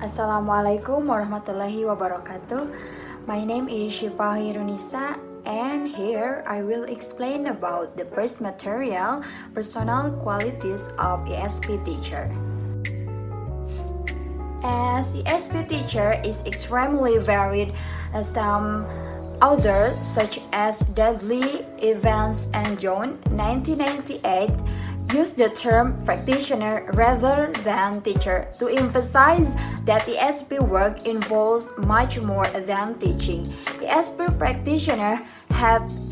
Assalamualaikum warahmatullahi wabarakatuh. My name is Shifa Hirunisa, and here I will explain about the first material, personal qualities of ESP teacher. As ESP teacher is extremely varied, some authors such as Dudley, Evans, and John 1998 use the term practitioner rather than teacher to emphasize that ESP work involves much more than teaching. ESP practitioner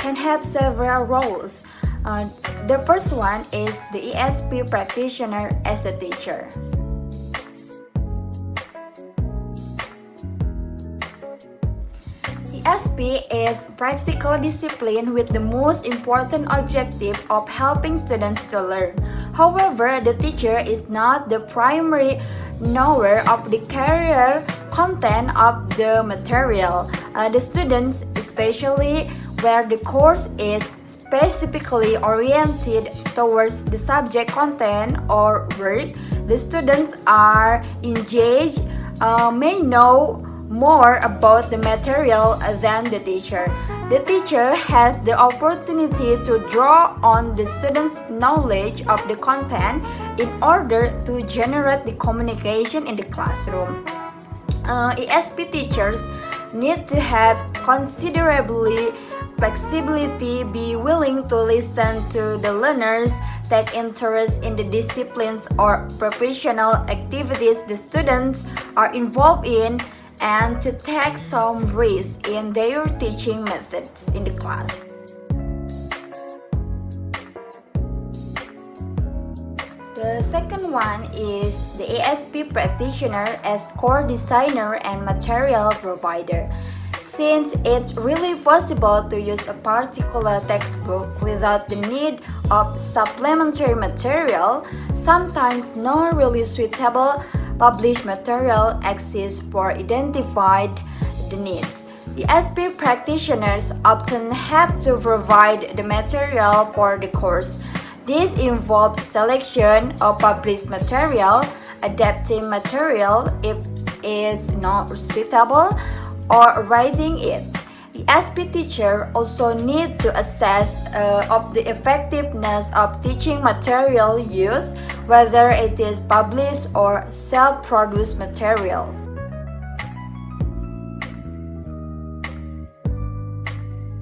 can have several roles. The first one is the ESP practitioner as a teacher. ESP is practical discipline with the most important objective of helping students to learn. However, the teacher is not the primary knower of the career content of the material. The students, especially where the course is specifically oriented towards the subject content or work, the students are engaged, may know more about the material than the teacher. The teacher has the opportunity to draw on the students' knowledge of the content in order to generate the communication in the classroom. ESP teachers need to have considerably flexibility, be willing to listen to the learners, take interest in the disciplines or professional activities the students are involved in, and to take some risk in their teaching methods in the class. The second one is the ESP practitioner as core designer and material provider. Since it's really possible to use a particular textbook without the need of supplementary material, sometimes no really suitable published material exists for identified the needs. The ESP practitioners often have to provide the material for the course. This involves selection of published material, adapting material if it's not suitable, or writing it. The ESP teacher also needs to assess of the effectiveness of teaching material use, whether it is published or self-produced material.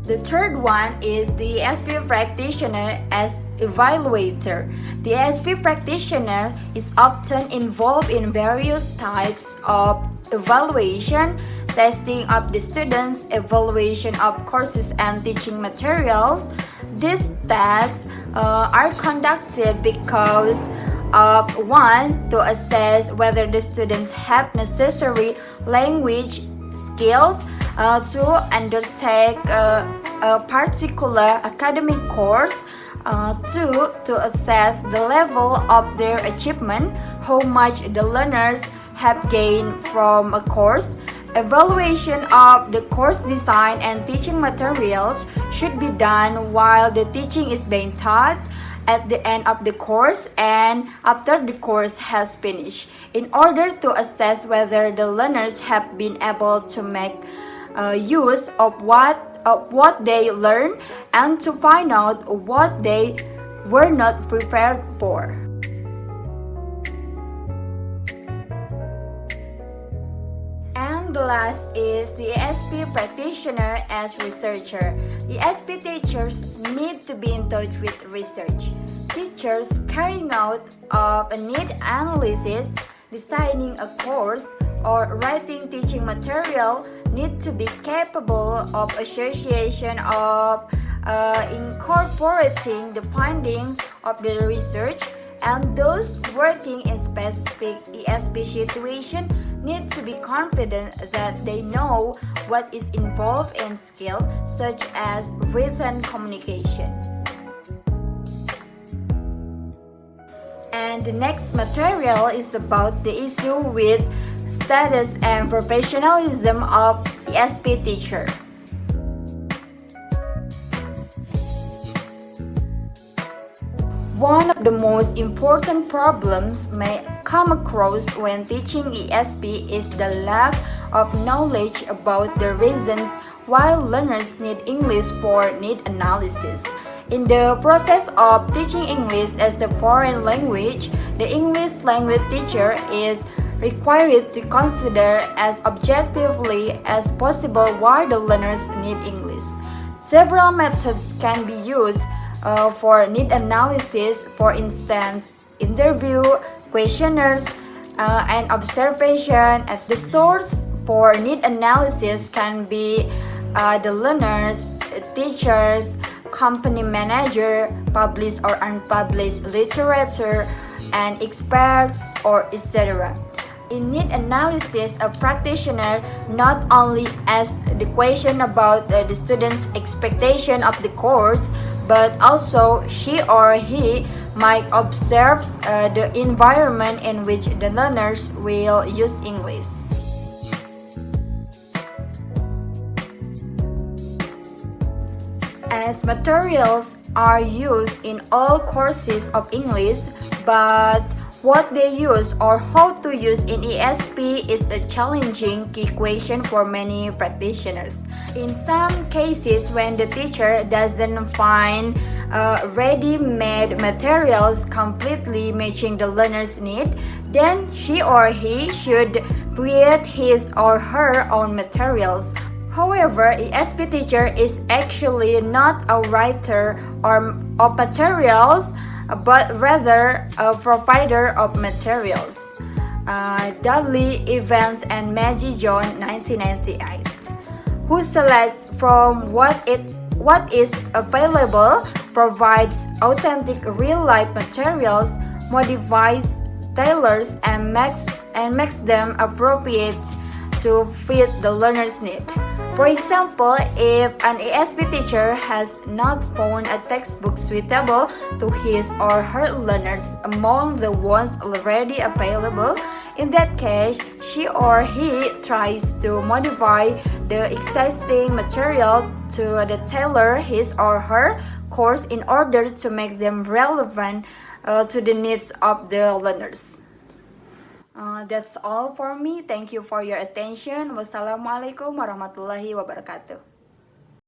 The third one is the ESP practitioner as evaluator. The ESP practitioner is often involved in various types of evaluation, testing of the students, evaluation of courses and teaching materials. These tests are conducted because of one, to assess whether the students have necessary language skills to undertake a particular academic course, two, to assess the level of their achievement, how much the learners have gained from a course. Evaluation of the course design and teaching materials should be done while the teaching is being taught, at the end of the course, and after the course has finished, in order to assess whether the learners have been able to make use of what they learned and to find out what they were not prepared for. And the last is the ESP practitioner as researcher. The ESP teachers need to be in touch with research. Teachers carrying out of a need analysis, designing a course, or writing teaching material need to be capable of association of incorporating the findings of the research, and those working in specific ESP situation need to be confident that they know what is involved in skill such as written communication. And the next material is about the issue with status and professionalism of ESP teacher. One of the most important problems may come across when teaching ESP is the lack of knowledge about the reasons why learners need English for need analysis. In the process of teaching English as a foreign language, the English language teacher is required to consider as objectively as possible why the learners need English. Several methods can be used for need analysis, for instance, interview, questionnaires, and observation. As the source for need analysis can be the learners, teachers, company manager, published or unpublished literature, and experts, or etc. In need analysis, a practitioner not only asks the question about the student's expectation of the course, but also she or he might observe the environment in which the learners will use English. As materials are used in all courses of English, but what they use or how to use in ESP is a challenging key question for many practitioners. In some cases, when the teacher doesn't find ready-made materials completely matching the learner's need, then she or he should create his or her own materials. However, ESP teacher is actually not a writer of materials, but rather a provider of materials. Dudley, Evans, and Maggie John, 1998, who selects from what is available, provides authentic real-life materials, modifies, tailors, and makes them appropriate to fit the learner's need. For example, if an ESP teacher has not found a textbook suitable to his or her learners among the ones already available, in that case, she or he tries to modify the existing material to tailor his or her course in order to make them relevant to the needs of the learners. That's all for me. Thank you for your attention. Wassalamualaikum warahmatullahi wabarakatuh.